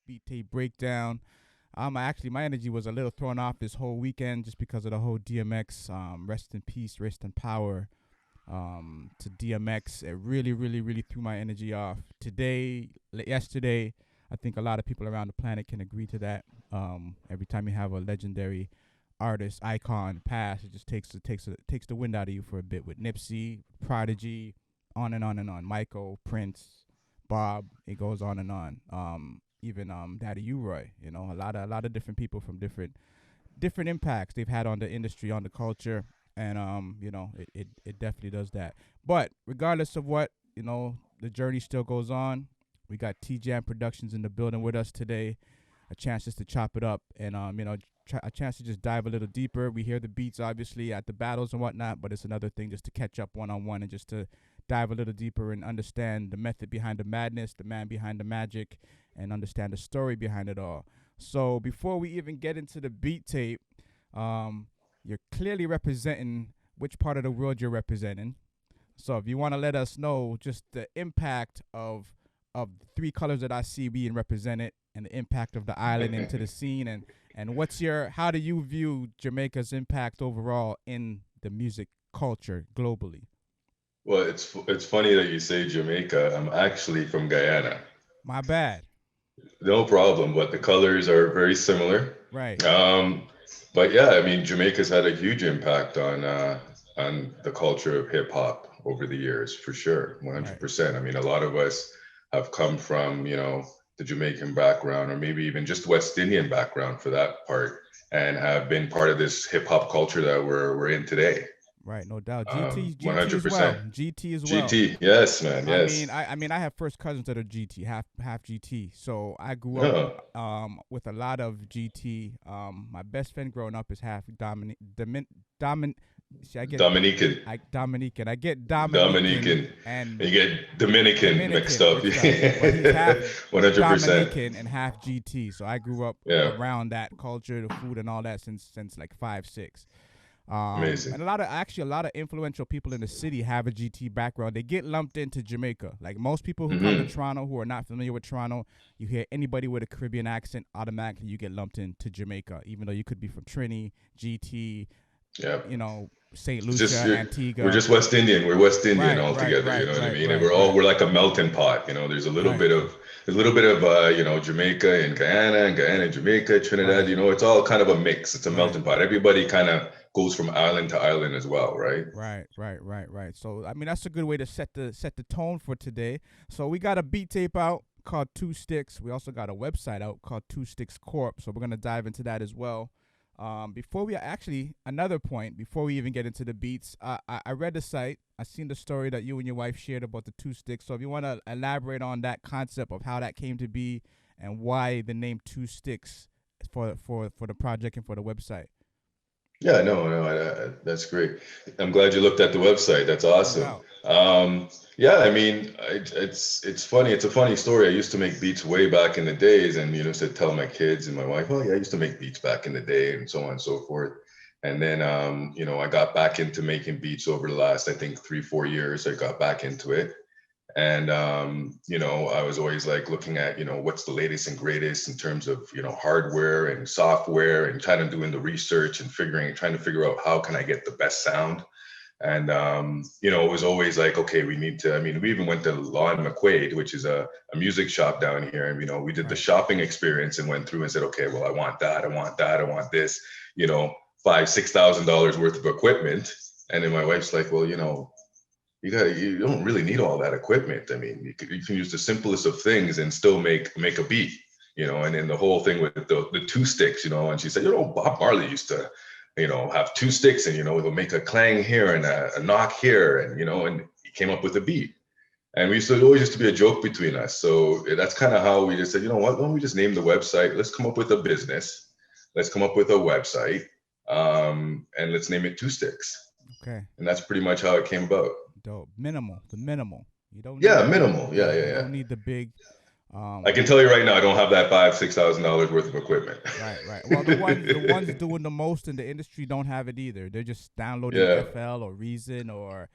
beat tape breakdown. Actually, my energy was a little thrown off this whole weekend just because of the whole DMX. Rest in peace, rest in power. To DMX, it really, really, really threw my energy off. Yesterday, I think a lot of people around the planet can agree to that. Every time you have a legendary artist icon pass, it just takes the wind out of you for a bit. With Nipsey, Prodigy, on and on and on. Michael, Prince, Bob, it goes on and on. Even Daddy U-Roy, a lot of different people from different impacts they've had on the industry, on the culture, and it definitely does that. But regardless of what, the journey still goes on. We got TJAM Productions in the building with us today. A chance just to chop it up and a chance to just dive a little deeper. We hear the beats obviously at the battles and whatnot, but it's another thing just to catch up one on one and just to dive a little deeper and understand the method behind the madness, the man behind the magic, and understand the story behind it all. So before we even get into the beat tape, you're clearly representing which part of the world you're representing. So if you want to let us know just the impact of the three colors that I see being represented and the impact of the island into the scene, and how do you view Jamaica's impact overall in the music culture globally? Well, it's funny that you say Jamaica. I'm actually from Guyana. My bad. No problem, but the colors are very similar. Right. Um, but yeah, I mean, Jamaica's had a huge impact on the culture of hip hop over the years, for sure, Right. 100%. I mean, a lot of us have come from, the Jamaican background, or maybe even just West Indian background for that part, and have been part of this hip hop culture that we're in today. Right, no doubt. GT as well. 100%. GT as well. GT, yes, man, I mean, yes. I have first cousins that are GT, half GT. So I grew up Huh. with a lot of GT. My best friend growing up is half Domin. See, Dominican, I Dominican. I get Dominican Dominican, and and you get Dominican mixed Dominican up. mixed up, but he's half 100%. Dominican and half GT. So I grew up Yeah, around that culture, the food, and all that since like 5, 6. amazing. And a lot of influential people in the city have a GT background. They get lumped into Jamaica. Like most people who come to Hmm. Toronto who are not familiar with Toronto, you hear anybody with a Caribbean accent, automatically you get lumped into Jamaica, even though you could be from Trini, GT, Yeah. St. It's just Lucia, we're Antigua. just West Indian. We're West Indian Right, all right, together. You right, know what I right, mean? And right, right, we're like a melting pot. right, There's a little bit of Jamaica and Guyana and Jamaica, Trinidad. right, It's all kind of a mix. It's a right. melting pot. Everybody kind of goes from island to island as well, right? Right, right, right, right. So I mean that's a good way to set the tone for today. So we got a beat tape out called Two Sticks. We also got a website out called Two Sticks Corp. So we're gonna dive into that as well. Before we actually another point before we even get into the beats, I read the site. I seen the story that you and your wife shared about the two sticks. So if you want to elaborate on that concept of how that came to be and why the name Two Sticks for the project and for the website. Yeah, no, that's great. I'm glad you looked at the website. That's No awesome. doubt. Yeah, I mean, it's funny. It's a funny story. I used to make beats way back in the days, and to tell my kids and my wife, oh yeah, I used to make beats back in the day, and so on and so forth. And then, I got back into making beats over the last, I think, 3, 4 years. I got back into it, and I was always like looking at what's the latest and greatest in terms of hardware and software, and kind of doing the research and trying to figure out how can I get the best sound. And it was always like, okay, we need to. I mean, we even went to Lawn McQuaid, which is a music shop down here, and we did the Right. shopping experience and went through and said, okay, well, I want that, I want that, I want this, $5,000, $6,000 worth of equipment. And then my wife's like, well, you don't really need all that equipment. I mean, you can use the simplest of things and still make a beat. And then the whole thing with the two sticks, and she said, Bob Marley used to have two sticks, and he'll make a clang here and a knock here, and he came up with a beat. And we used to it always used to be a joke between us. So that's kind of how we just said, what, why don't we just name the website? Let's come up with a business. Let's come up with a website, and let's name it Two Sticks. Okay. And that's pretty much how it came about. Dope. Minimal. The minimal. You don't need Yeah, the minimal. Yeah, yeah. yeah, You yeah. don't need the big. I can Um. tell you right now, I don't have that $5,000, $6,000 worth of equipment. Right. Right. Well, the ones doing the most in the industry don't have it either. They're just downloading Yeah, FL or Reason or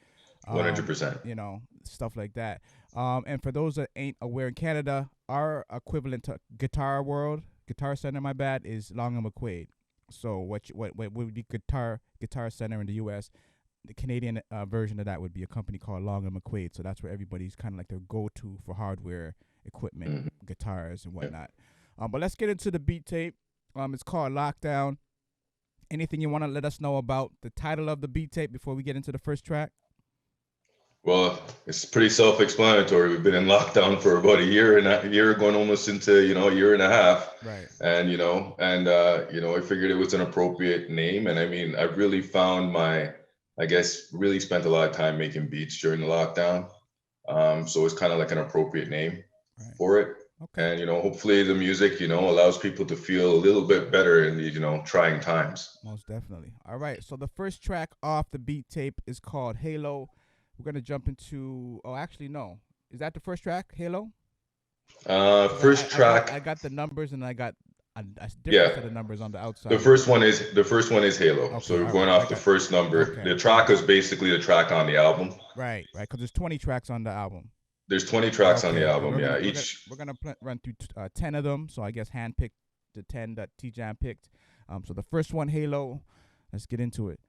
um, 100%. stuff like that. And for those that ain't aware, in Canada, our equivalent to Guitar Center, my bad, is Long and McQuaid. So what would be Guitar Center in the U.S.? The Canadian version of that would be a company called Long and McQuaid. So that's where everybody's kind of like their go-to for hardware equipment, Hmm. guitars and Yeah. whatnot. But let's get into the beat tape. It's called Lockdown. Anything you want to let us know about the title of the beat tape before we get into the first track? Well, it's pretty self-explanatory. We've been in lockdown for about a year, going almost into, a year and a half. Right. And, I figured it was an appropriate name. And I mean, I really found I guess, really spent a lot of time making beats during the lockdown. So it's kind of like an appropriate name Right. for it. Okay. And, hopefully the music, allows people to feel a little bit better in these, trying times. Most definitely. All right. So the first track off the beat tape is called Halo. We're gonna jump into. Oh, actually, no. Is that the first track, Halo? 'Cause First I track, got the numbers and I got a different yeah. set of numbers on the The outside. first one is the first one is Halo. Okay. So All going right. I off the got. first number, Okay. the All track right. is basically the track on the album. Right. Right. Because there's 20 tracks on the album. There's 20 tracks on the Okay. album. Yeah, each. We're gonna run through 10 of them. So I guess handpicked the 10 that TJAM picked. So the first one, Halo. Let's get into it.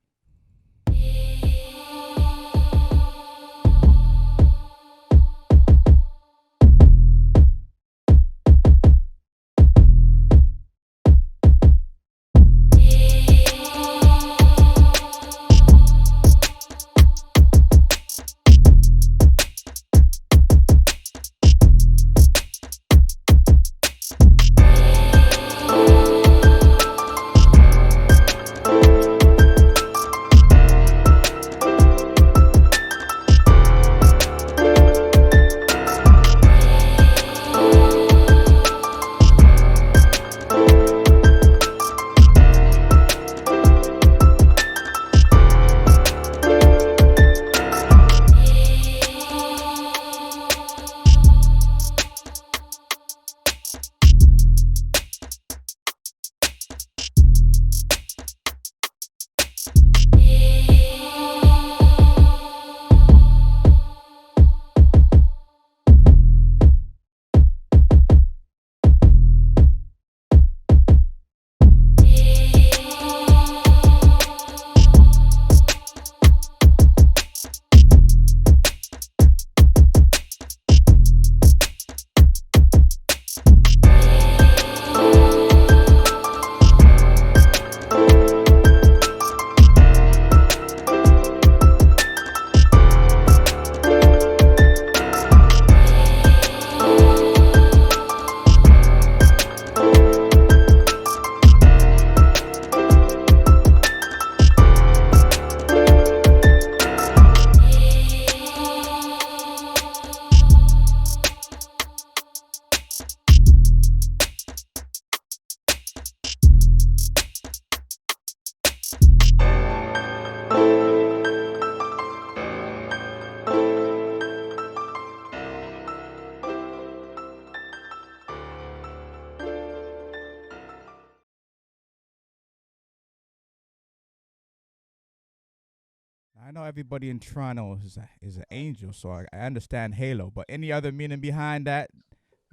I know everybody in Toronto is an angel, so I understand Halo. But any other meaning behind that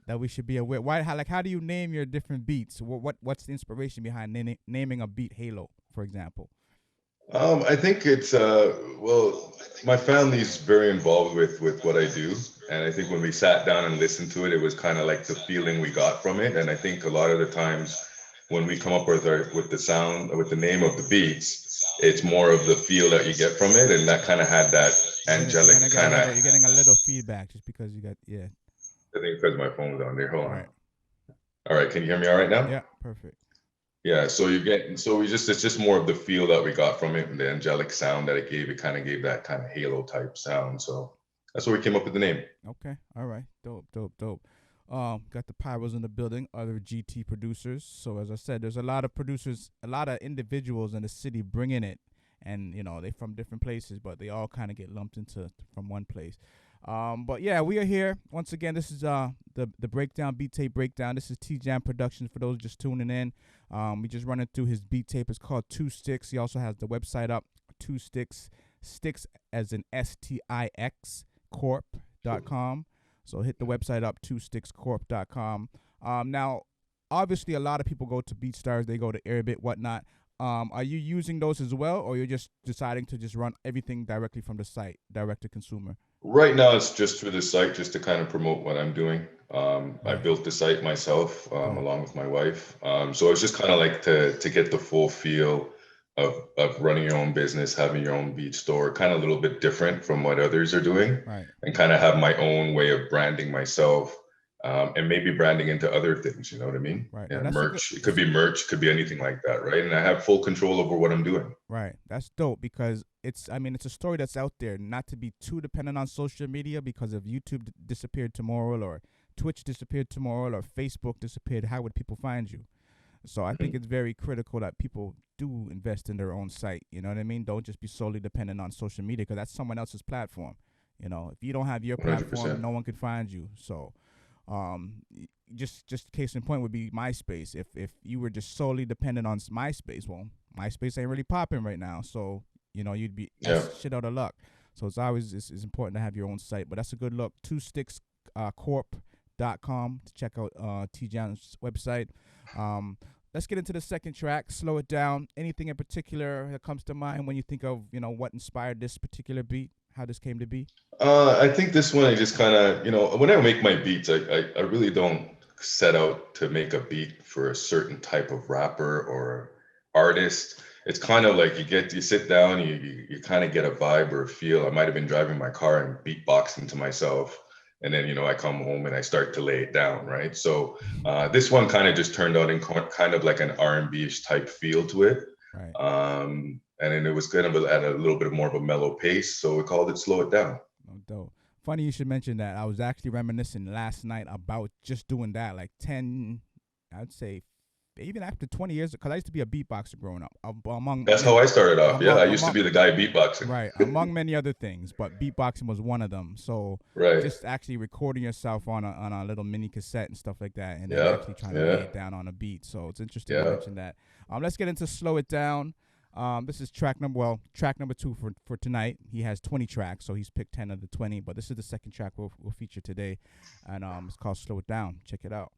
we should be aware? How do you name your different beats? What's the inspiration behind naming a beat Halo, for example? I think it's well, my family's very involved with what I do, and I think when we sat down and listened to it, it was kind of like the feeling we got from it. And I think a lot of the times when we come up with the sound, with the name of the beats, it's more of the feel that you get from it, and that kind of had that You're angelic gonna get a kind of. little. You're getting a little feedback just because you got I think because my phone's on there. Hold All on. right. All right, can you hear me all right now? Yeah. Perfect. Yeah, it's just more of the feel that we got from it and the angelic sound that it gave. It kind of gave that kind of halo type sound. So that's where we came up with the name. Okay. All right. Dope. Got the Pyros in the building, other GT producers. So as I said, there's a lot of producers, a lot of individuals in the city bringing it, and they from different places, but they all kind of get lumped into from one place. But yeah, we are here once again. This is the breakdown, beat tape breakdown. This is TJAM Productions for those just tuning in. We just running through his beat tape. It's called Two Sticks. He also has the website up, twosticks.ca. Stix as in STIX Corp.com. So hit the website up, 2stixcorp.com. Now, obviously, a lot of people go to BeatStars, they go to Airbit, whatnot. Are you using those as well, or you're just deciding to just run everything directly from the site, direct to consumer? Right now, it's just through the site, just to kind of promote what I'm doing. I Right. built the site myself, Good. along with my wife. So it's just kind of like to get the full feel of running your own business, having your own beat store, kind of a little bit different from what others are doing, Right. and kind of have my own way of branding myself, and maybe branding into other things. You know what I mean? Right. Yeah, Now, that's a good. merch. It could be merch, could be anything like that, right? And I have full control over what I'm doing. Right. That's dope because it's a story that's out there, not to be too dependent on social media, because if YouTube disappeared tomorrow, or Twitch disappeared tomorrow, or Facebook disappeared, how would people find you? So I think it's very critical that people do invest in their own site. You know what I mean? Don't just be solely dependent on social media, because that's someone else's platform. You know, if you don't have your platform, 100%. no one could find you. So just case in point would be MySpace. If you were just solely dependent on MySpace, well, MySpace ain't really popping right now. So, you know, you'd be shit out of luck. So it's always it's important to have your own site. But that's a good look. 2stixcorp.com to check out TJAM's website. Let's get into the second track, Slow It Down. Anything in particular that comes to mind when you think of, you know, what inspired this particular beat, how this came to be? I think this one, I just kind of, you know, when I make my beats, I really don't set out to make a beat for a certain type of rapper or artist. It's kind of like you sit down, you kind of get a vibe or a feel. I might have been driving my car and beatboxing to myself. And then, you know, I come home and I start to lay it down, right? So this one kind of just turned out in kind of like an R&B-ish type feel to it. Right. And then it was kind of at a little bit more of a mellow pace. So we called it Slow It Down. Oh, dope. Funny you should mention that. I was actually reminiscing last night about just doing that, like 10, I'd say, even after 20 years, because I used to be a beatboxer growing up. That's how I started off. I used to be the guy beatboxing. Right, among many other things, but beatboxing was one of them. So just actually recording yourself on a little mini cassette and stuff like that, and then actually trying to lay it down on a beat. So it's interesting to mention that. Let's get into Slow It Down. This is track number 2 for tonight. He has 20 tracks, so he's picked 10 of the 20, but this is the second track we'll feature today, and it's called Slow It Down. Check it out.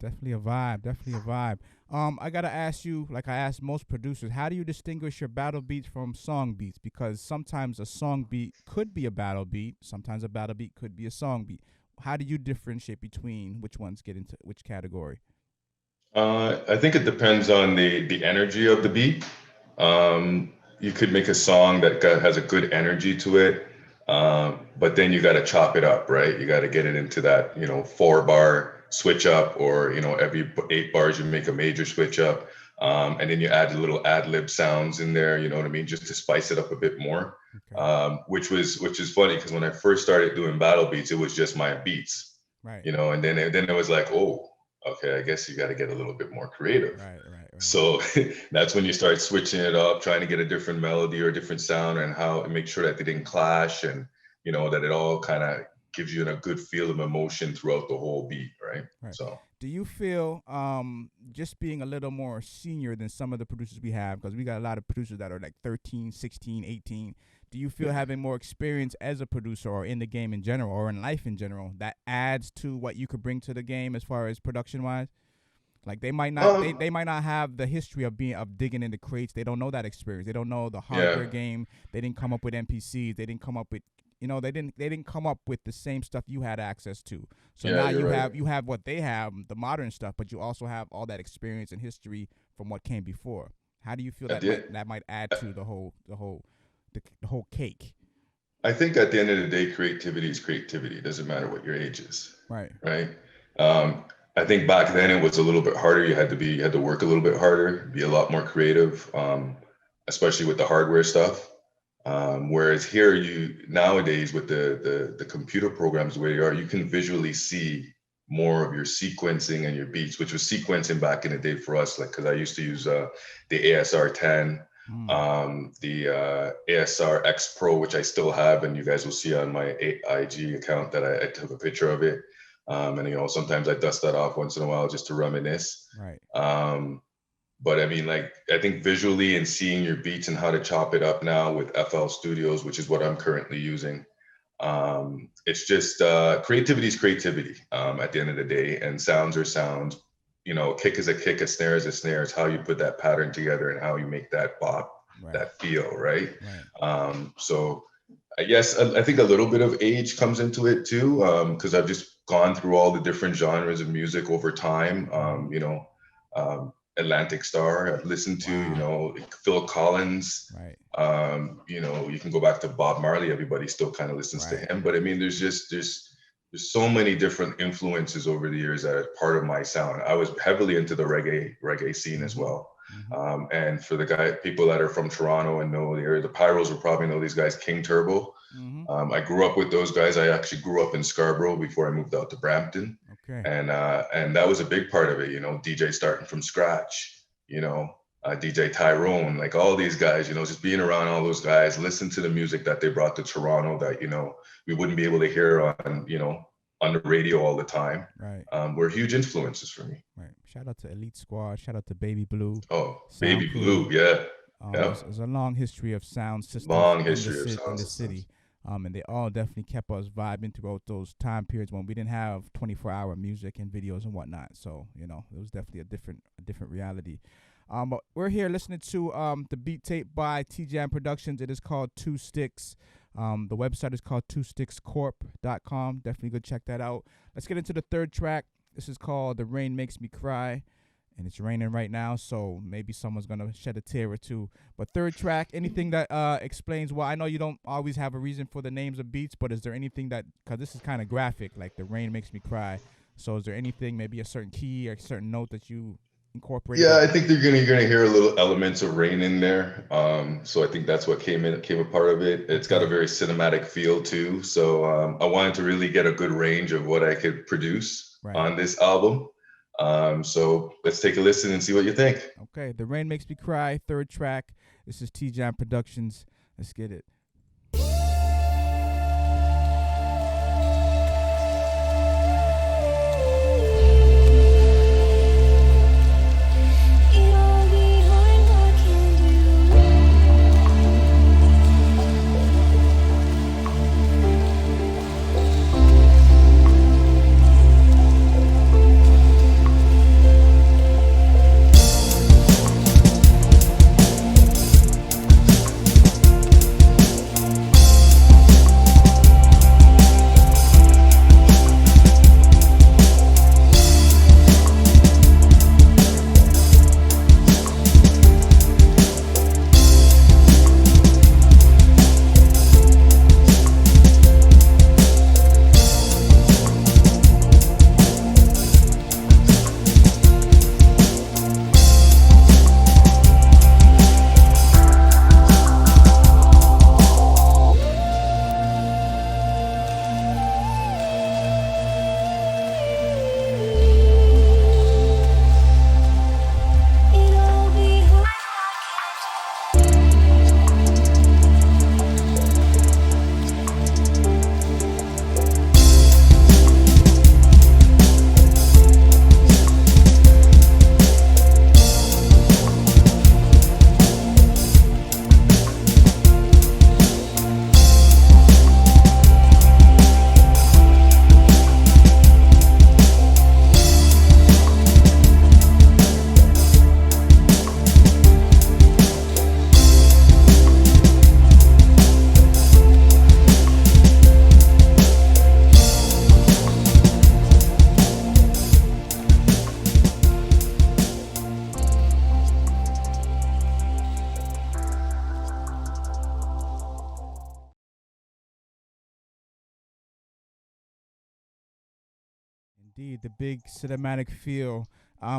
Definitely a vibe. Definitely a vibe. I gotta ask you, like I ask most producers, how do you distinguish your battle beats from song beats? Because sometimes a song beat could be a battle beat. Sometimes a battle beat could be a song beat. How do you differentiate between which ones get into which category? I think it depends on the energy of the beat. You could make a song that has a good energy to it, but then you got to chop it up, right? You got to get it into that, 4 bar switch up, or every 8 bars you make a major switch up, and then you add little ad lib sounds in there. You know what I mean? Just to spice it up a bit more. Okay. Which is funny because when I first started doing battle beats, it was just my beats, Right. and then it was like, oh, okay, I guess you got to get a little bit more creative. Right. Right. Right. So that's when you start switching it up, trying to get a different melody or a different sound, and how make sure that they didn't clash, and that it all kind of gives you a good feel of emotion throughout the whole beat, right? Right. So Do you feel just being a little more senior than some of the producers we have, because we got a lot of producers that are like 13, 16, 18. Do you feel having more experience as a producer or in the game in general or in life in general that adds to what you could bring to the game as far as production wise? Like they might not they might not have the history of digging into crates. They don't know that experience. They don't know the hardware yeah, game. They didn't come up with NPCs. They didn't come up with they didn't come up with the same stuff you had access to. So yeah, now you're right. you have what they have, the modern stuff, but you also have all that experience and history from what came before. How do you feel At that the, might add to the whole cake? I think at the end of the day, creativity is creativity. It doesn't matter what your age is, Right. right? I think back then it was a little bit harder. You had to work a little bit harder, be a lot more creative, especially with the hardware stuff. Whereas here, you nowadays with the computer programs where you are, you can visually see more of your sequencing and your beats, which was sequencing back in the day for us. Like, because I used to use the ASR 10, Mm. the ASR X Pro, which I still have, and you guys will see on my IG account that I took a picture of it. And sometimes I dust that off once in a while just to reminisce. Right. But I mean, like, I think visually and seeing your beats and how to chop it up now with FL Studios, which is what I'm currently using. It's just creativity is creativity at the end of the day, and sounds are sounds. Kick is a kick, a snare is a snare. It's how you put that pattern together and how you make that bop, Right. that feel, right? Right. So I guess I think a little bit of age comes into it too, because I've just gone through all the different genres of music over time. Atlantic Star, I've listened to, Wow. Phil Collins. Right. You can go back to Bob Marley. Everybody still kind of listens to Right. him, but I mean, there's so many different influences over the years that are part of my sound. I was heavily into the reggae scene as Mm-hmm. well. Mm-hmm. And for the people that are from Toronto and know the area, the Pyros will probably know these guys, King Turbo. Mm-hmm. I grew up with those guys. I actually grew up in Scarborough before I moved out to Brampton, Okay. and that was a big part of it. DJ starting from scratch. DJ Tyrone, like all these guys. Just being around all those guys, listen to the music that they brought to Toronto that we wouldn't be able to hear on the radio all the time. Right. Were huge influences for me. Right. Shout out to Elite Squad. Shout out to Baby Blue. Oh, Sound Baby Crew. Blue, yeah. There's a long history of sound systems Long history of in sound the systems. city. And they all definitely kept us vibing throughout those time periods when we didn't have 24-hour music and videos and whatnot. So, it was definitely a different reality. But we're here listening to the beat tape by TJAM Productions. It is called Two Sticks. The website is called twostickscorp.com. Definitely go check that out. Let's get into the third track. This is called The Rain Makes Me Cry. And it's raining right now, so maybe someone's going to shed a tear or two. But third track, anything that explains why? I know you don't always have a reason for the names of beats, but is there anything that, because this is kind of graphic, like The Rain Makes Me Cry. So is there anything, maybe a certain key or a certain note that you incorporated? Yeah, I think you're gonna hear a little elements of rain in there. So I think that's what came a part of it. It's got a very cinematic feel too. So I wanted to really get a good range of what I could produce on this album. So let's take a listen and see what you think. Okay, The Rain Makes Me Cry, third track. This is TJAM Productions. Let's get it. Indeed, the big cinematic feel.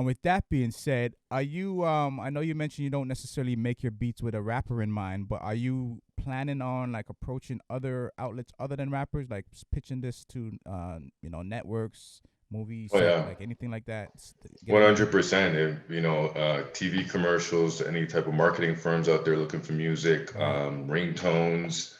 With that being said, are you? I know you mentioned you don't necessarily make your beats with a rapper in mind, but are you planning on like approaching other outlets other than rappers, like pitching this to, networks, movies, Oh yeah, like anything like that? one Getting your hundred name. percent. TV commercials, any type of marketing firms out there looking for music, Right. ringtones,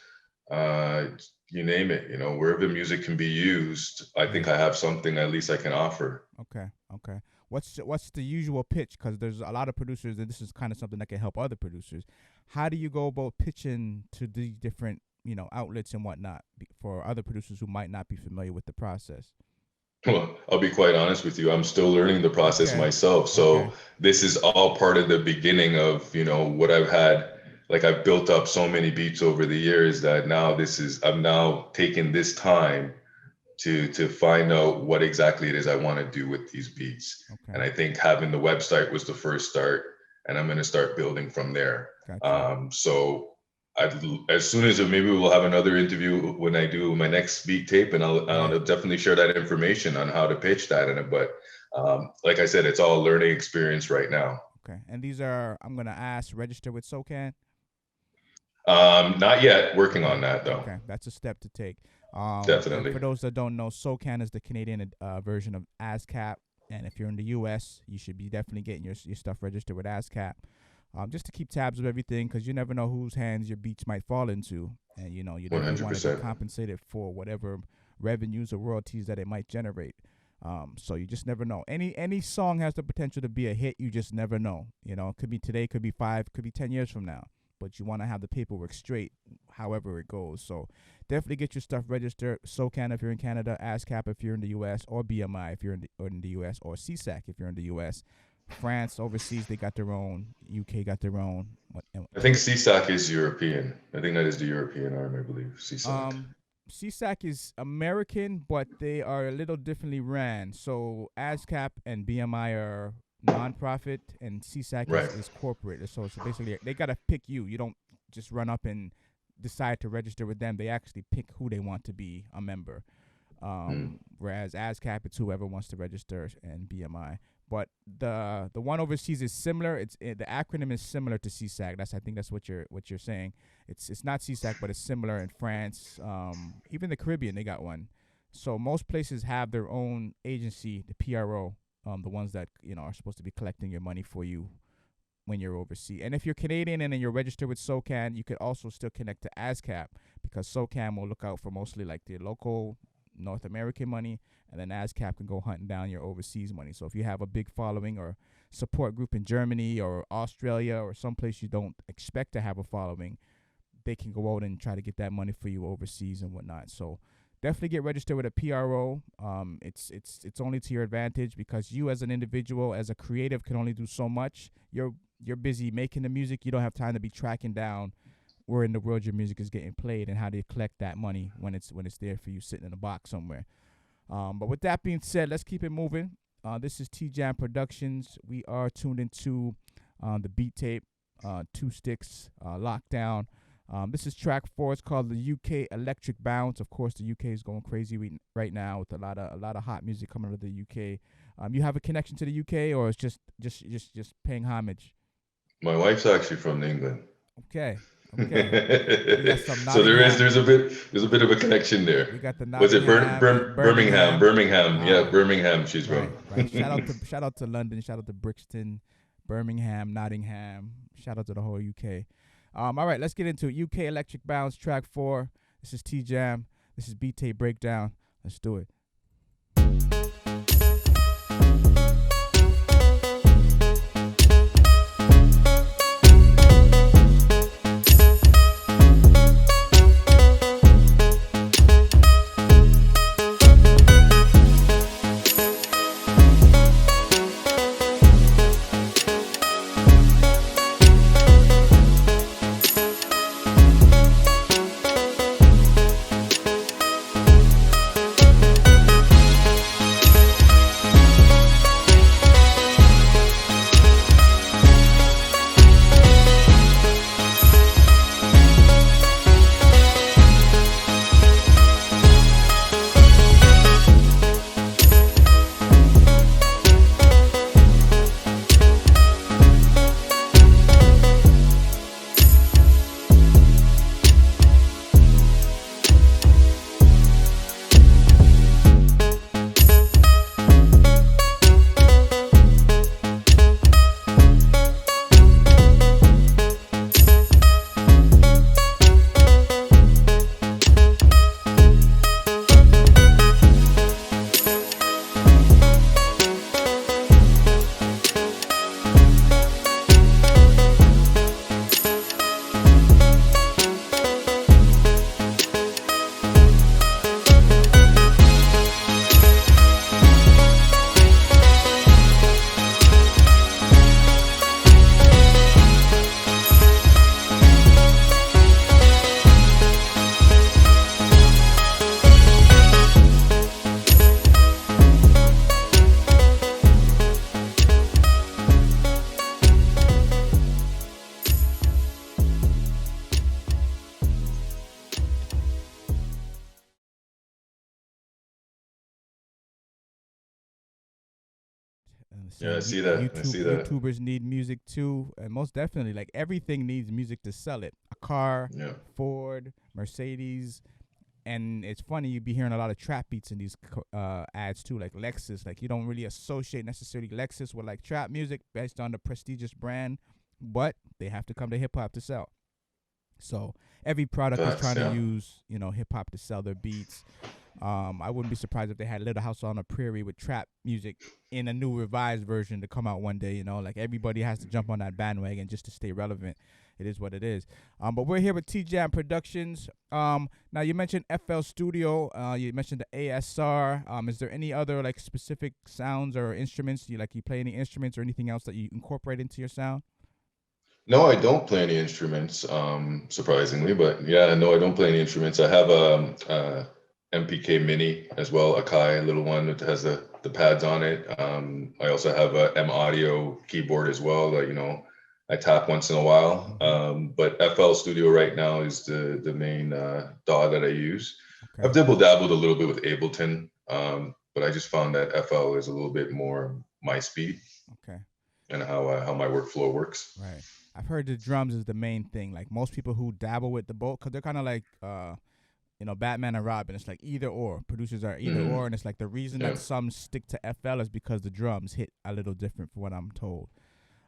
uh, you name it. Wherever music can be used, I think Right. I have something at least I can offer. Okay. Okay. What's the usual pitch? Because there's a lot of producers, and this is kind of something that can help other producers. How do you go about pitching to these different outlets and whatnot for other producers who might not be familiar with the process? Well, I'll be quite honest with you. I'm still learning the process Okay. myself. Okay. So this is all part of the beginning of, what I've had. Like I've built up so many beats over the years that now I'm now taking this time to find out what exactly it is I want to do with these beats. Okay. And I think having the website was the first start, and I'm going to start building from there. Got you. So as soon as maybe we'll have another interview when I do my next beat tape, and Right. I'll definitely share that information on how to pitch that in it. But like I said, it's all a learning experience right now. Okay. And these are I'm gonna ask register with SoCan. Not yet. Working Okay. on that though. Okay. That's a step to take. And Definitely. for those that don't know, SoCan is the Canadian version of ASCAP. And if you're in the U.S., you should be definitely getting your stuff registered with ASCAP. Just to keep tabs of everything, because you never know whose hands your beats might fall into, and you definitely want to be 100%. compensated for whatever revenues or royalties that it might generate. So you just never know. Any song has the potential to be a hit. You just never know. It could be today, could be 5, could be 10 years from now. But you want to have the paperwork straight, however it goes. So definitely get your stuff registered. SoCan if you're in Canada, ASCAP if you're in the U.S., or BMI if you're in the U.S., or CSAC if you're in the U.S. France overseas they got their own. UK got their own. I think CSAC is European. I think that is the European arm, I believe. CSAC. Um, CSAC is American, but they are a little differently ran. So ASCAP and BMI are nonprofit, and CSAC Right. is corporate. So it's basically they gotta pick you. You don't just run up and decide to register with them. They actually pick who they want to be a member. Mm. Whereas ASCAP it's whoever wants to register, and BMI. But the one overseas is similar. The acronym is similar to CSAC. I think that's what you're saying. It's not CSAC, but it's similar in France. Even the Caribbean they got one. So most places have their own agency, the PRO, the ones that are supposed to be collecting your money for you when you're overseas. And if you're Canadian and then you're registered with SoCan, you could also still connect to ASCAP, because SoCan will look out for mostly like the local North American money, and then ASCAP can go hunting down your overseas money. So if you have a big following or support group in Germany or Australia or someplace you don't expect to have a following, they can go out and try to get that money for you overseas and whatnot. So definitely get registered with a PRO. It's only to your advantage, because you as an individual, as a creative, can only do so much. You're busy making the music. You don't have time to be tracking down where in the world your music is getting played and how to collect that money when it's there for you sitting in a box somewhere. But with that being said, let's keep it moving. This is TJAM Productions. We are tuned into the beat tape, Two Sticks, Lockdown. This is track 4. It's called the UK Electric Bounce. Of course, the UK is going crazy right now with a lot of hot music coming out of the UK. You have a connection to the UK, or it's just paying homage? My wife's actually from England. Okay. Okay. We got some So Nottingham. there's a bit of a connection there. We got the Was it Nottingham, Birmingham? Birmingham. Yeah, Um, Birmingham she's right, from. right. Shout out to London. Shout out to Brixton, Birmingham, Nottingham. Shout out to the whole UK. All right, let's get into it. UK Electric Bounce, track 4. This is TJAM. This is Beat Tape Breakdown. Let's do it. And the Yeah, I same see that. I see that. YouTubers need music too, and most definitely, like everything needs music to sell it. A car, Yeah. Ford, Mercedes, and it's funny you be hearing a lot of trap beats in these ads too, like Lexus. Like you don't really associate necessarily Lexus with like trap music based on the prestigious brand, but they have to come to hip hop to sell. So every product is trying Facts. to Yeah. use, hip hop to sell their beats. I wouldn't be surprised if they had Little House on the Prairie with trap music in a new revised version to come out one day. Like everybody has to jump on that bandwagon just to stay relevant. It is what it is. But we're here with TJAM Productions. Now you mentioned FL Studio. You mentioned the ASR. Is there any other like specific sounds or instruments you play any instruments or anything else that you incorporate into your sound? No, I don't play any instruments, surprisingly, but yeah, no, I don't play any instruments. I have a MPK Mini as well, a Kai, a little one that has the pads on it. I also have a M Audio keyboard as well that, I tap once in a while. But FL Studio right now is the main DAW that I use. Okay. I've dabbled a little bit with Ableton, but I just found that FL is a little bit more my speed. Okay. And how my workflow works. Right. I've heard the drums is the main thing. Like most people who dabble with the both, because they're kind of like, Batman and Robin. It's like either or. Producers are either or, and it's like the reason that some stick to FL is because the drums hit a little different, from what I'm told.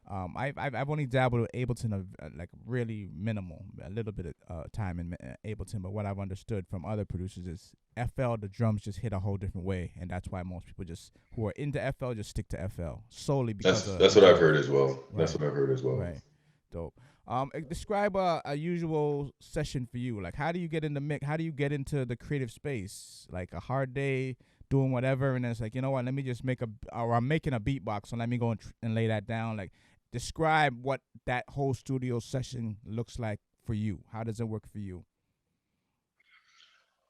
I've only dabbled with Ableton, like really minimal, a little bit of time in Ableton. But what I've understood from other producers is FL, the drums just hit a whole different way, and that's why most people who are into FL just stick to FL solely because that's what I've heard as well. Right. That's what I've heard as well. Right. Dope. Describe a usual session for you. Like, how do you get in the mix? How do you get into the creative space? Like a hard day doing whatever, and then it's like, you know what? Let me just I'm making a beatbox, so let me go and lay that down. Like, describe what that whole studio session looks like for you. How does it work for you?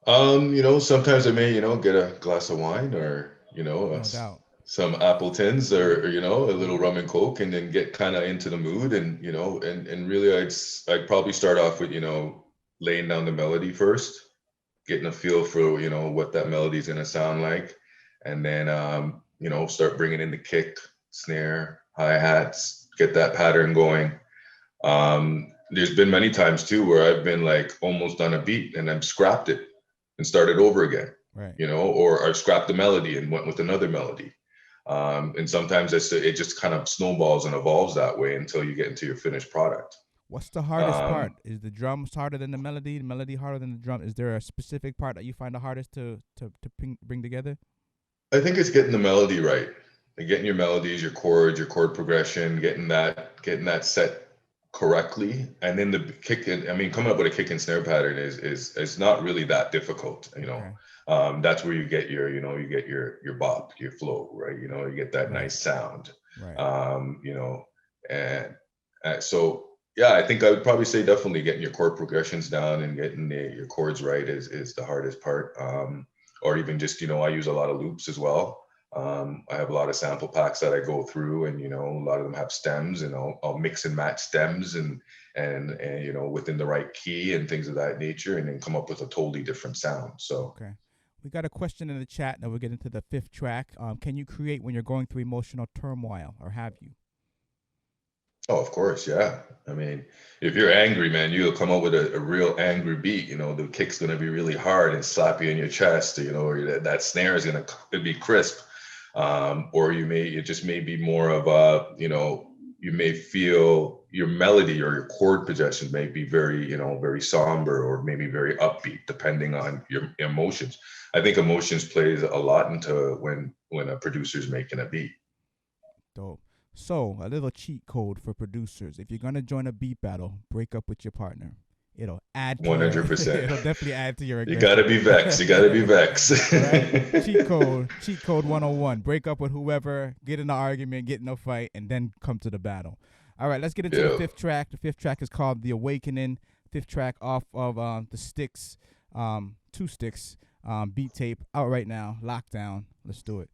Sometimes I may, get a glass of wine or, No doubt. some Appletons or, a little rum and coke, and then get kind of into the mood. And, and really I'd probably start off with, laying down the melody first, getting a feel for, what that melody is going to sound like. And then, start bringing in the kick, snare, hi-hats, get that pattern going. There's been many times too where I've been like almost on a beat and I've scrapped it and started over again, right. Or I've scrapped the melody and went with another melody. And sometimes it just kind of snowballs and evolves that way until you get into your finished product. What's the hardest part? Is the drums harder than the melody harder than the drum? Is there a specific part that you find the hardest to bring together? I think it's getting the melody right, and getting your melodies, your chords, your chord progression, getting that set correctly. And then the kick, coming up with a kick and snare pattern is not really that difficult, Okay. That's where you get your bop, your flow, right? You get that nice sound, right. and so yeah, I think I would probably say definitely getting your chord progressions down and getting your chords right is the hardest part. Or even just, I use a lot of loops as well. I have a lot of sample packs that I go through, and a lot of them have stems, and I'll mix and match stems and within the right key and things of that nature, and then come up with a totally different sound. So okay, we got a question in the chat. Now we're getting to the fifth track. Can you create when you're going through emotional turmoil, or have you? Oh, of course, yeah. If you're angry, man, you'll come up with a real angry beat. The kick's gonna be really hard and slap you in your chest. Or that snare is gonna be crisp. Or it just may be more of a, you may feel your melody or your chord progression may be very, very somber or maybe very upbeat, depending on your emotions. I think emotions plays a lot into when a producer's making a beat. Dope. So, a little cheat code for producers. If you're going to join a beat battle, break up with your partner. It'll add to 100%. It'll definitely add to your aggression. You got to be vexed. You got to be vexed. Right? Cheat code 101. Break up with whoever, get in an argument, get in a fight, and then come to the battle. All right, let's get into the fifth track. The fifth track is called The Awakening. Fifth track off of the Sticks, 2 Sticks beat tape, out right now. Lockdown. Let's do it.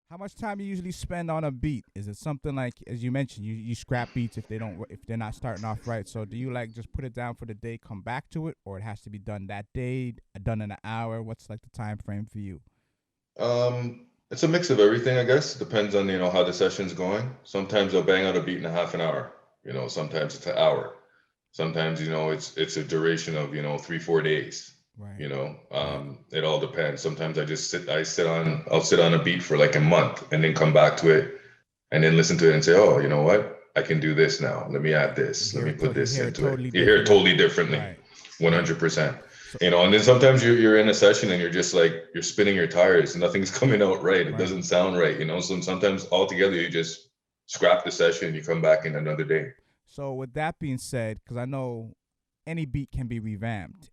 How much time you usually spend on a beat? Is it something like, as you mentioned, you scrap beats if they're not starting off right? So do you like just put it down for the day, come back to it, or it has to be done that day, done in an hour? What's like the time frame for you? It's a mix of everything, I guess. Depends on how the session's going. Sometimes I'll bang out a beat in a half an hour. Sometimes it's an hour. Sometimes it's a duration of 3-4 days. Right. It all depends. Sometimes I'll sit on a beat for like a month and then come back to it and then listen to it and say, oh, you know what? I can do this now. Let me add this. Let me put this into it. You hear it totally differently. Right. 100%. And then sometimes you're in a session and you're just like, you're spinning your tires and nothing's coming out right. It doesn't sound right. So sometimes altogether you just scrap the session, you come back in another day. So with that being said, because I know any beat can be revamped,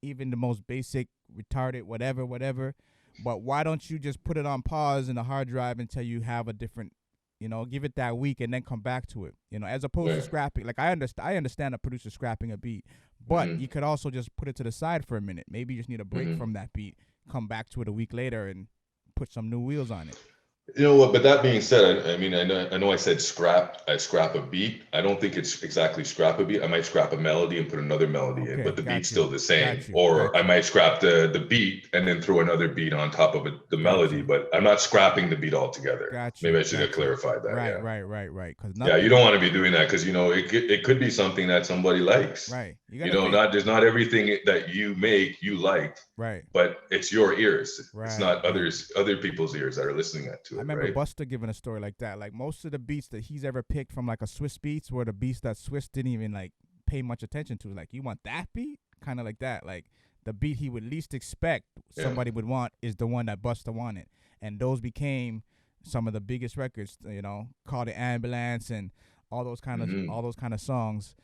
even the most basic, retarded, whatever. But why don't you just put it on pause in the hard drive until you have a different, give it that week and then come back to it, as opposed to scrapping. Like I understand a producer scrapping a beat, but you could also just put it to the side for a minute. Maybe you just need a break from that beat, come back to it a week later and put some new wheels on it. You know what? But that being said, I know I said scrap a beat. I don't think it's exactly scrap a beat. I might scrap a melody and put another melody in, but the beat's still the same. Or I might scrap the beat and then throw another beat on top of it, the melody. But I'm not scrapping the beat altogether. Maybe I should have clarified that. Right. You don't want to be doing that because it could be something that somebody likes. Right. There's not everything that you make you like. Right. But it's your ears. Right. It's not other people's ears that are listening to it. I remember Buster giving a story like that. Like most of the beats that he's ever picked from like a Swiss Beats were the beats that Swiss didn't even like pay much attention to. Like, you want that beat? Kind of like that. Like the beat he would least expect somebody would want is the one that Buster wanted. And those became some of the biggest records, Call the Ambulance and all those kind of songs.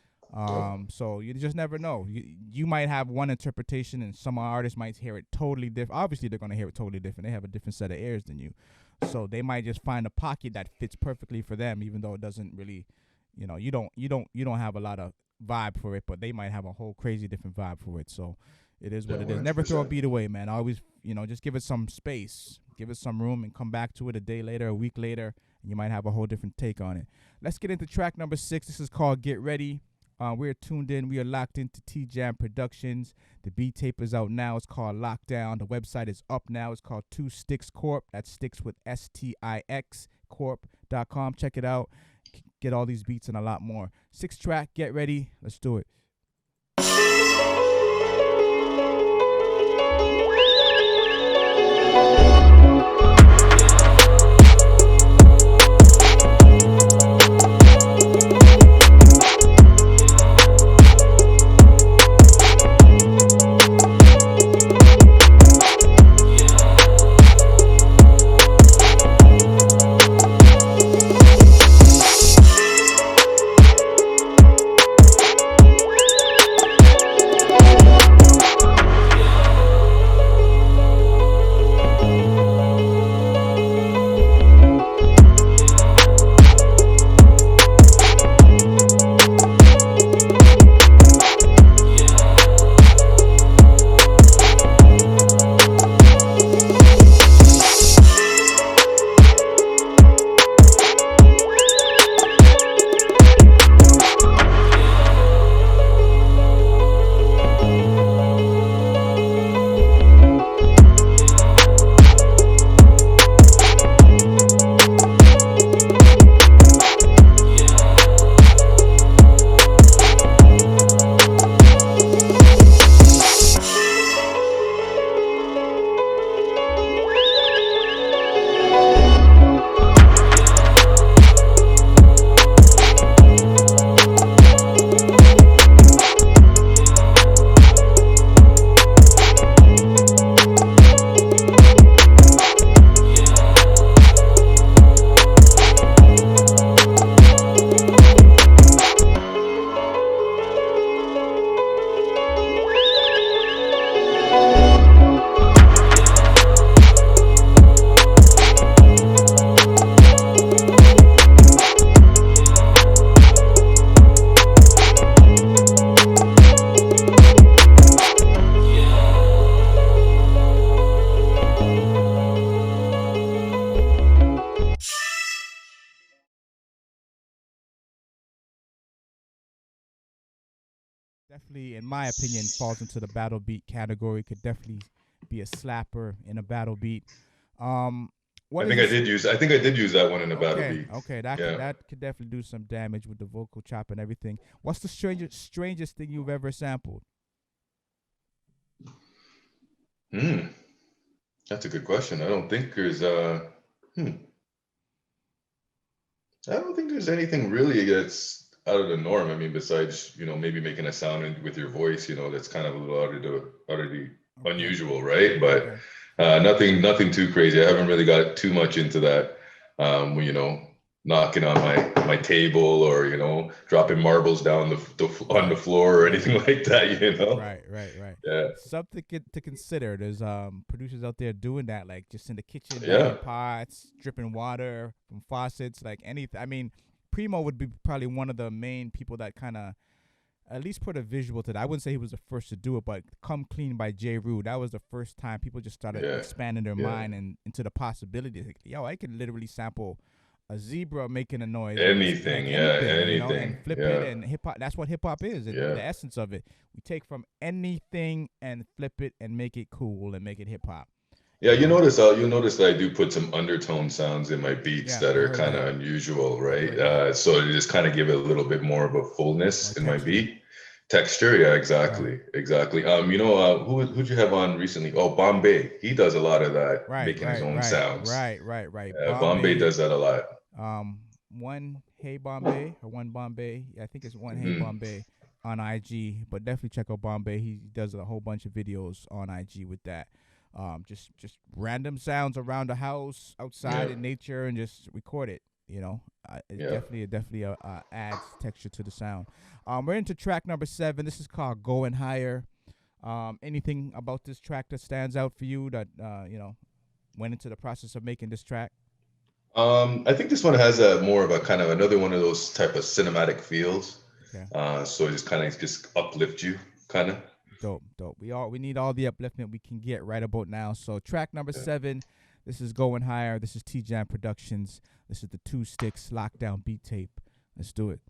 So you just never know. You might have one interpretation and some artists might hear it totally different. Obviously they're going to hear it totally different. They have a different set of ears than you. So they might just find a pocket that fits perfectly for them, even though it doesn't really, you don't have a lot of vibe for it, but they might have a whole crazy different vibe for it. So it is what it is. Never throw a beat away, man. Always, just give it some space, give it some room, and come back to it a day later, a week later, and you might have a whole different take on it. Let's get into track number 6. This is called Get Ready. We're tuned in. We are locked into TJAM Productions. The beat tape is out now. It's called Lockdown. The website is up now. It's called 2 Sticks Corp. That's Sticks with STIX Corp.com. Check it out. Get all these beats and a lot more. 6 track. Get ready. Let's do it. definitely, in my opinion, falls into the battle beat category. Could definitely be a slapper in a battle beat. Um, what is this? I think I did use that one in a battle Okay, beat. okay, Yeah. that could definitely do some damage with the vocal chop and everything. What's the strangest thing you've ever sampled? Hmm. That's a good question. I don't think there's hmm. I don't think there's anything really that's out of the norm. I mean, besides, maybe making a sound with your voice, that's kind of a little out of the Okay, unusual, right? But okay. nothing too crazy. I haven't really got too much into that. Knocking on my table or dropping marbles down on the Right, floor or right, anything like that. right. Yeah, Something to consider. There's producers out there doing that, like just in the kitchen, yeah, banging pots, dripping water from faucets, like anything. I mean, Primo would be probably one of the main people that kind of at least put a visual to that. I wouldn't say he was the first to do it, but "Come Clean" by J. Rue, that was the first time people just started yeah, expanding their yeah. mind and into the possibilities. Like, yo, I can literally sample a zebra making a noise or Anything, like yeah, anything, and anything, flip it yeah, and hip hop. That's what hip hop is, and yeah. the essence of it. We take from anything and flip it and make it cool and make it hip hop. Yeah, You know? you'll notice that I do put some undertone sounds in my beats Yeah, that I are heard kind that. of unusual, I've right? heard that. So to just kind of give it a little bit more of a More fullness in my texture. beat. Texture, yeah, Right. exactly, exactly. Who'd you have on recently? Oh, Bombay. He does a lot of that, Right, making his own sounds. right. Bombay Bombay. does that a lot. One Hey Bombay or one Bombay. I think it's one Hey Hmm. Bombay on IG, but definitely check out Bombay. He does a whole bunch of videos on IG with that. Just random sounds around the house, outside Yeah, in nature, and just record it. It yeah. definitely adds texture to the sound. We're into track number 7. This is called "Going Higher." Anything about this track that stands out for you that went into the process of making this track? I think this one has a more of a kind of another one of those type of cinematic feels. Okay. So it just kind of just uplift you, kind of. Dope. We need all the upliftment we can get right about now. So track number 7, this is Going Higher. This is TJAM Productions. This is the Two Sticks Lockdown beat tape. Let's do it.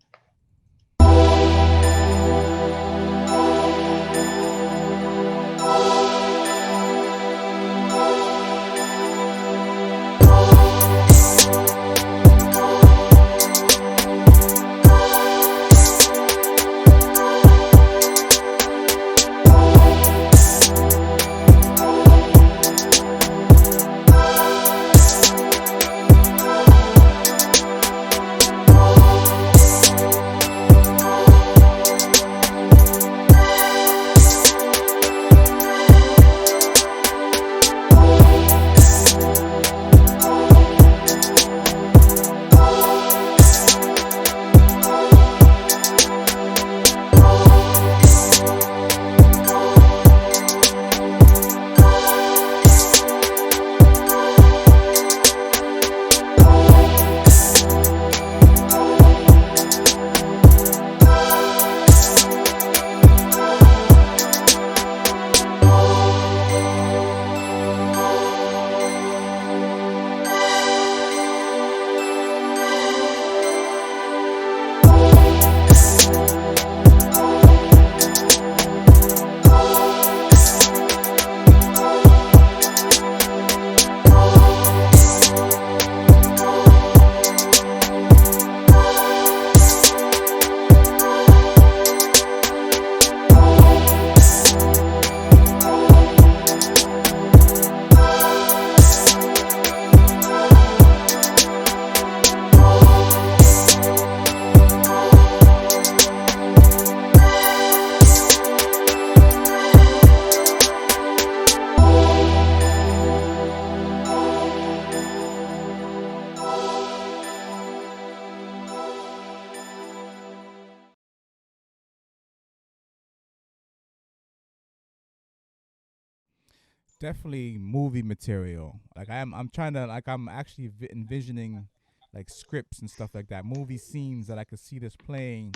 Definitely movie material. Like I'm trying to like I'm actually envisioning like scripts and stuff like that, movie scenes that I could see this playing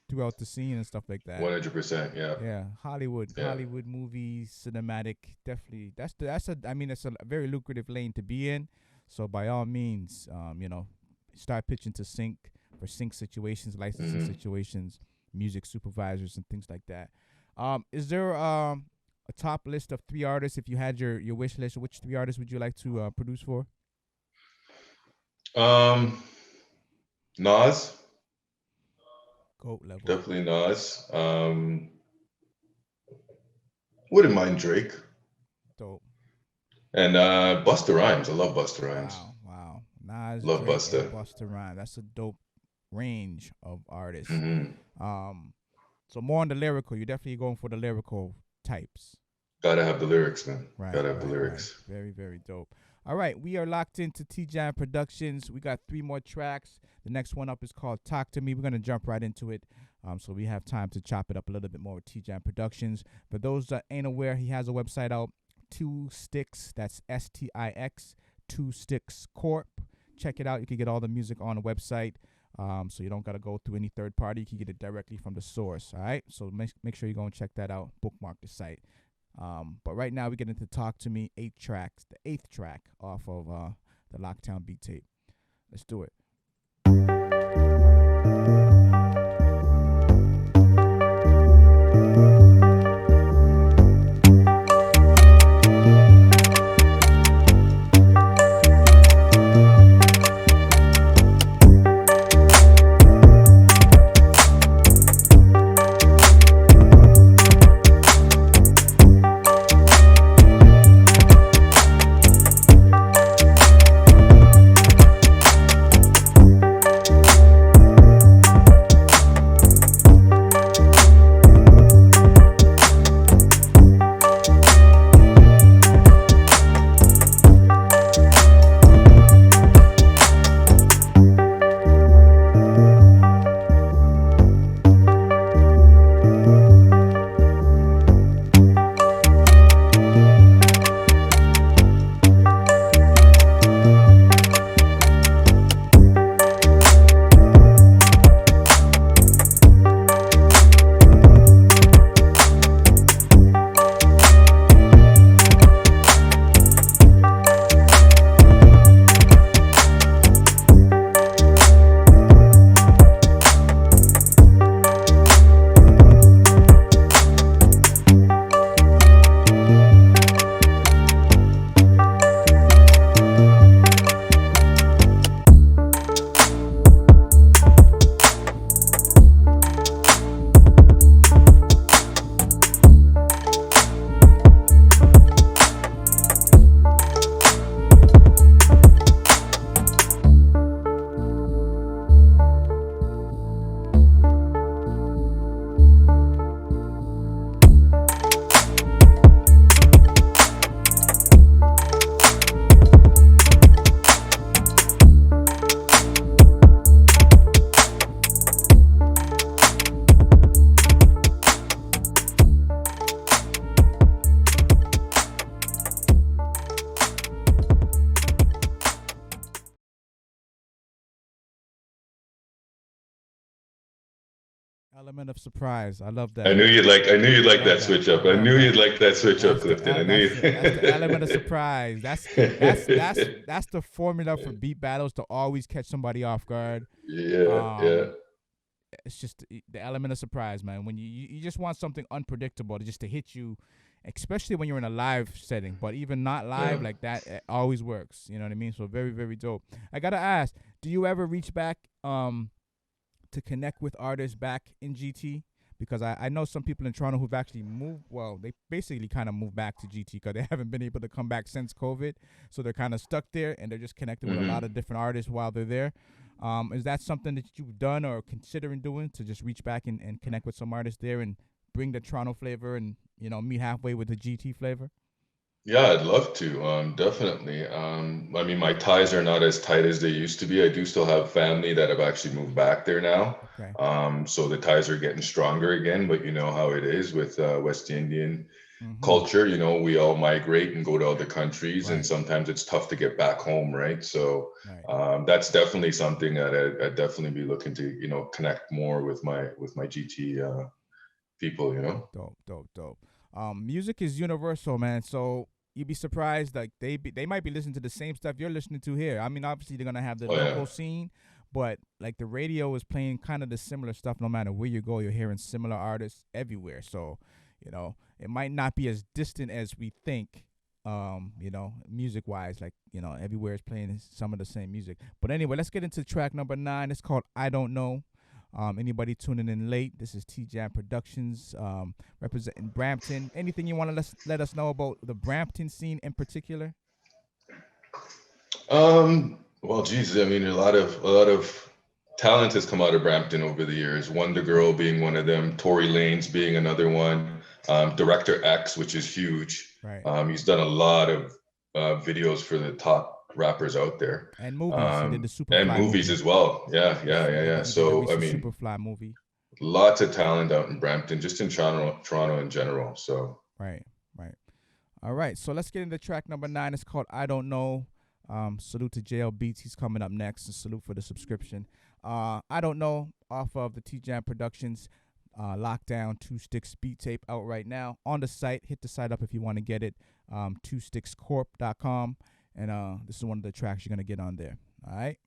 throughout the scene and stuff like that. 100%. Yeah, Yeah, yeah. Hollywood movies, cinematic. Definitely, that's a. I mean, it's a very lucrative lane to be in. So by all means, start pitching to sync for sync situations, licensing Hmm. situations. music supervisors and things like that. Is there a top list of 3 artists? If you had your wish list, which 3 artists would you like to produce for? Um, Nas, Goat level. definitely Nas. Wouldn't mind Drake Dope. and Busta Rhymes. I love Busta Rhymes. Wow, wow. Nas, Love Drake, Busta. and Busta Rhymes. That's a dope range of artists. Hmm. Um, so more on the lyrical. You're definitely going for the lyrical types. Gotta have the lyrics, man. Right, Gotta have the right, right. lyrics. Very, very dope. All right, we are locked into TJAM Productions. We got 3 more tracks. The next one up is called Talk to Me. We're gonna jump right into it, so we have time to chop it up a little bit more with TJAM Productions. For those that ain't aware, he has a website out, Two Sticks. That's STIX. Two Sticks Corp. Check it out. You can get all the music on the website. So you don't gotta go through any third party. You can get it directly from the source. All right. So make sure you go and check that out. Bookmark the site. But right now we get into Talk to Me, 8 tracks, the 8th track off of the Lockdown beat tape. Let's do it. Element of surprise. I love that. I knew you'd like Love that that. switch I up. I love knew that. you'd like that switch up, That's the Clifton. I knew that's the element of you. surprise. That's the formula for beat battles to always catch somebody off guard. Yeah, yeah. Um, it's just the element of surprise, man. When you just want something unpredictable to hit you, especially when you're in a live setting. But even not live Yeah. like that, it always works. You know what I mean? So very, very dope. I gotta ask, do you ever reach back to connect with artists back in GT? Because I know some people in Toronto who've actually moved. Well, they basically kind of moved back to GT because they haven't been able to come back since COVID. So they're kind of stuck there and they're just connected with a lot Hmm. of different artists while they're there. Is that something that you've done or considering doing to just reach back and connect with some artists there and bring the Toronto flavor and, meet halfway with the GT flavor? Yeah, I'd love to. Definitely. I mean, my ties are not as tight as they used to be. I do still have family that have actually moved back there now. Okay. So the ties are getting stronger again, but you know how it is with West Indian Mm-hmm. culture. You know, we all migrate and go to other countries, and Right. sometimes it's tough to get back home, right? So Right. that's definitely something that I'd definitely be looking to, connect more with my GT people. Dope, dope, dope. Music is universal, man. So you'd be surprised, like they might be listening to the same stuff you're listening to here. I mean, obviously they're gonna have the Oh yeah. local scene, but like the radio is playing kind of the similar stuff. No matter where you go, you're hearing similar artists everywhere. So, it might not be as distant as we think. Music wise, like everywhere is playing some of the same music. But anyway, let's get into track number 9. It's called "I Don't Know." Anybody tuning in late, this is TJAM Productions, representing Brampton. Anything you want to let us know about the Brampton scene in particular? Well, Jesus, I mean, a lot of talent has come out of Brampton over the years. Wonder Girl being one of them, Tory Lanez being another one, Director X, which is huge. Right. He's done a lot of videos for the top rappers out there, And movies. He did the and Superfly movies movie. as well. Yeah, yeah, yeah, yeah. He did the So, I recent mean, Superfly movie. lots of talent out in Brampton, just in Toronto in general. So, Right. Right. All right. So let's get into track number 9. It's called "I Don't Know." Salute to JL Beats. He's coming up next. And salute for the subscription. "I Don't Know" off of the TJAM Productions Lockdown 2 Sticks beat tape out right now on the site. Hit the site up if you want to get it. 2stickscorp.com. And this is one of the tracks you're going to get on there. All right.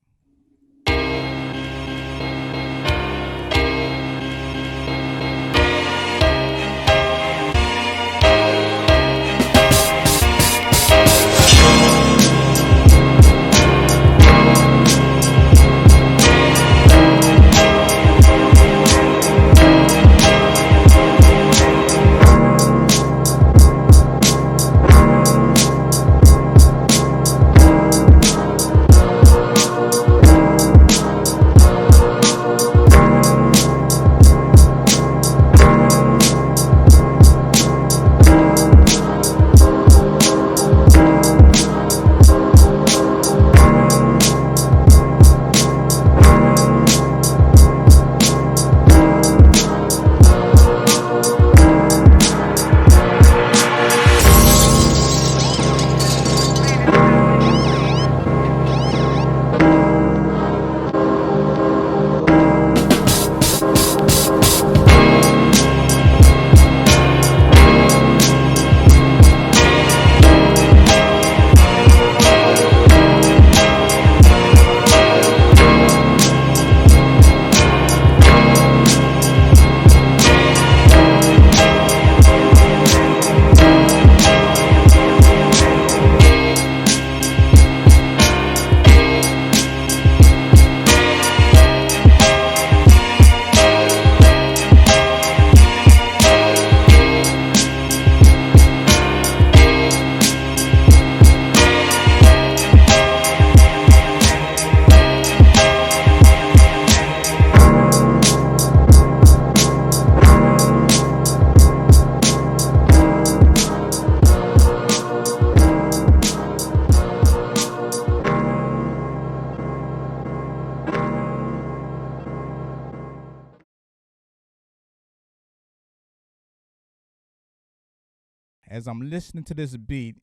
As I'm listening to this beat,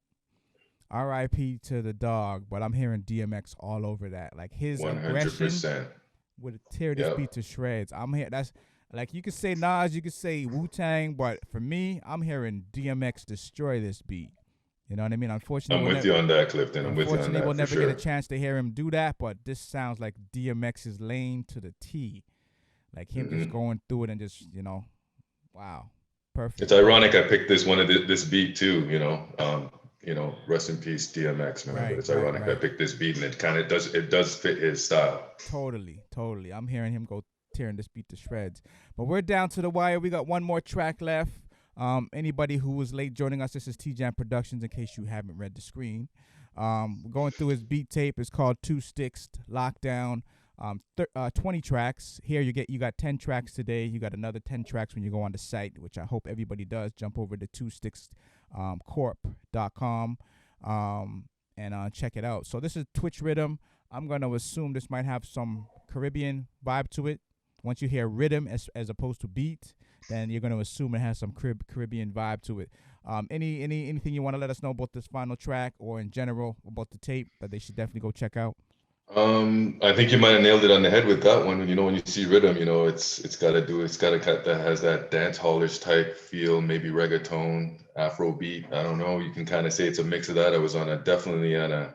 R.I.P. to the dog, but I'm hearing DMX all over that. Like his aggression 100%. would tear this Yep. beat to shreds. I'm here. That's like you could say Nas, you could say Wu Tang, but for me, I'm hearing DMX destroy this beat. You know what I mean? I'm with you on that, Clifton. I'm with you on Unfortunately, that we'll for never get a sure. chance to hear him do that. But this sounds like DMX's lane to the T. Like him just Hmm. going through it and just wow, perfect, It's ironic perfect. I picked this one of this beat too. Rest in peace, DMX, man. But Right, it's right, ironic I right. picked this beat, and it kind of does fit his style. Totally, totally. I'm hearing him go tearing this beat to shreds. But we're down to the wire. We got one more track left. Anybody who was late joining us, this is TJAM Productions. In case you haven't read the screen, we're going through his beat tape. It's called 2 Sticks Lockdown. 20 tracks. Here you got 10 tracks today. You got another 10 tracks when you go on the site, which I hope everybody does. Jump over to 2stickscorp.com and check it out. So this is Twitch Rhythm. I'm gonna assume this might have some Caribbean vibe to it. Once you hear rhythm as opposed to beat, then you're gonna assume it has some Caribbean vibe to it. Anything you want to let us know about this final track or in general about the tape that they should definitely go check out? I think you might have nailed it on the head with that one. When you see rhythm, it's got to cut that has that dance hallish type feel, maybe reggaeton, Afro beat. I don't know. You can kind of say it's a mix of that. I was definitely on a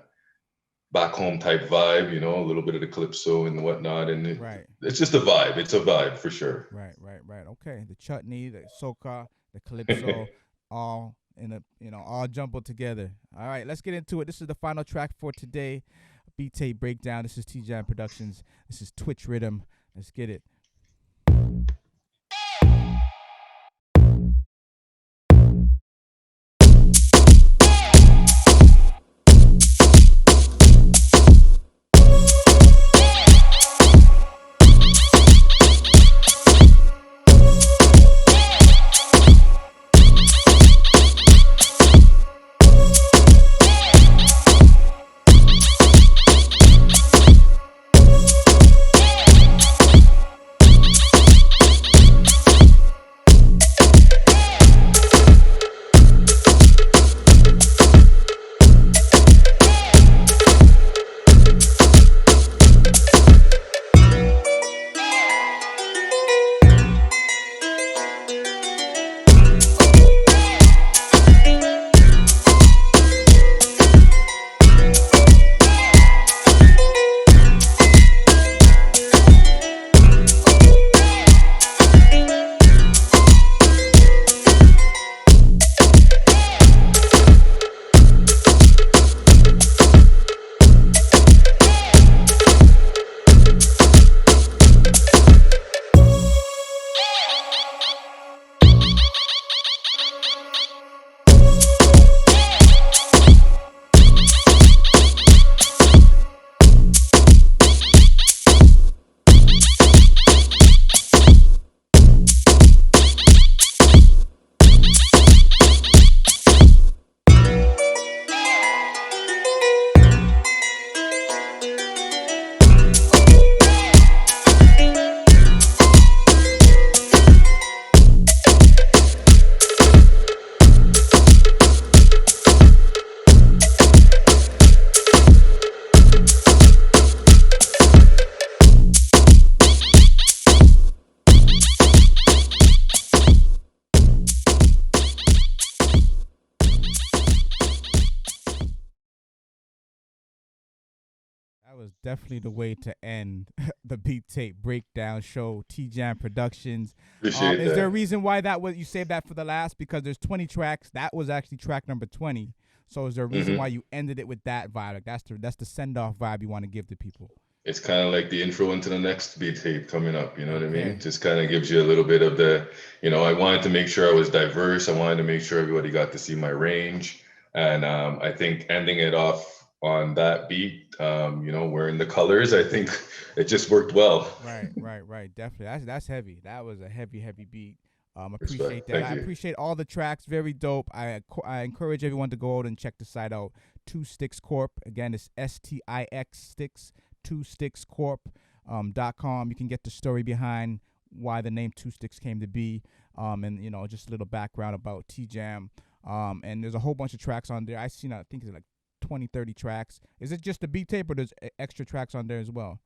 back home type vibe, a little bit of the calypso and whatnot. And Right. it's just a vibe. It's a vibe for sure. Right. Okay. The chutney, the soca, the calypso, all in a all jumbled together. All right, let's get into it. This is the final track for today. Beat tape breakdown. This is TJAM Productions. This is Twitch Rhythm. Let's get it. That was definitely the way to end the beat tape breakdown show. TJAM Productions. Appreciate Is there a that. reason why that was you saved that for the last? Because there's 20 tracks. That was actually track number 20. So is there a reason why hmm you ended it with that vibe? Like that's the send off vibe you want to give to people. It's kind of like the intro into the next beat tape coming up. You know what I mean? Okay. Just kind of gives you a little bit of I wanted to make sure I was diverse. I wanted to make sure everybody got to see my range. And I think ending it off on that beat, wearing the colors, I think it just worked well. Right. Definitely. That's heavy. That was a heavy beat. Appreciate Respect. that. Thank I you. appreciate all the tracks. Very dope. I encourage everyone to go out and check the site out. Two Sticks Corp. Again, it's STIX Sticks. Two Sticks Corp. .com. You can get the story behind why the name Two Sticks came to be. And just a little background about TJAM. And there's a whole bunch of tracks on there. I think it's like 20, 30 tracks. Is it just the beat tape or there's extra tracks on there as well?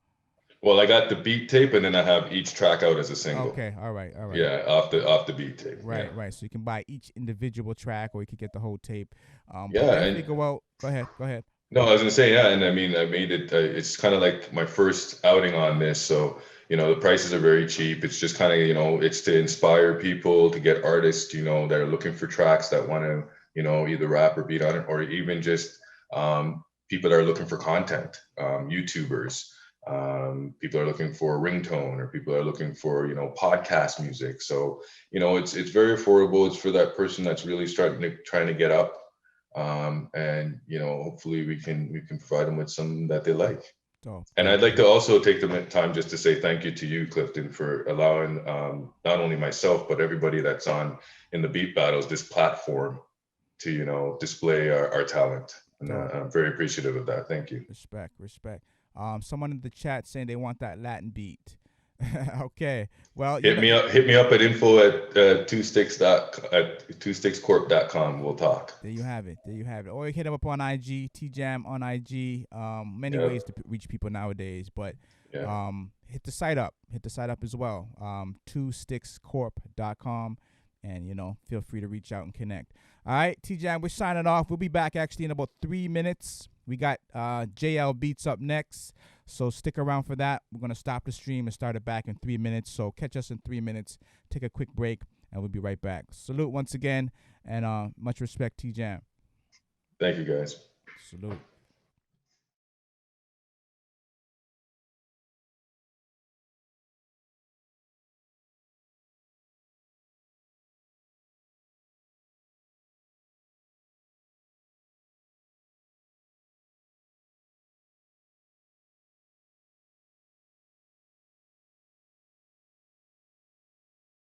Well, I got the beat tape, and then I have each track out as a single. Okay, all right. Yeah, off the beat tape. Yeah. Right. So you can buy each individual track, or you could get the whole tape. But Yeah, definitely and go out. Go ahead. no, I was gonna say, yeah, and I mean, I made it. It's kind of like my first outing on this, so the prices are very cheap. It's just kind of, it's to inspire people, to get artists, that are looking for tracks that want to, either rap or beat on it, or even just people that are looking for content, YouTubers. People are looking for a ringtone, or people are looking for, podcast music. So, it's very affordable. It's for that person that's really trying to get up, and hopefully we can provide them with something that they like. And I'd like Dope. to also take the time just to say thank you to you, Clifton, for allowing not only myself but everybody that's on in the beat battles this platform to display our talent. And Dope. I'm very appreciative of that. Thank you. Respect. Someone in the chat saying they want that Latin beat. Okay. Well, Hit me up at info at twostickscorp.com. We'll talk. there you have it. Or you hit them up on IG, TJAM on IG. Many Yeah, ways to reach people nowadays, but yeah. hit the site up. As well. Twostickscorp.com, and feel free to reach out and connect. All right, TJAM, we're signing off. We'll be back actually in about 3 minutes. We got JL Beats up next, so stick around for that. We're going to stop the stream and start it back in 3 minutes. So catch us in 3 minutes. Take a quick break, and we'll be right back. Salute once again, and much respect, TJAM. Thank you, guys. Salute.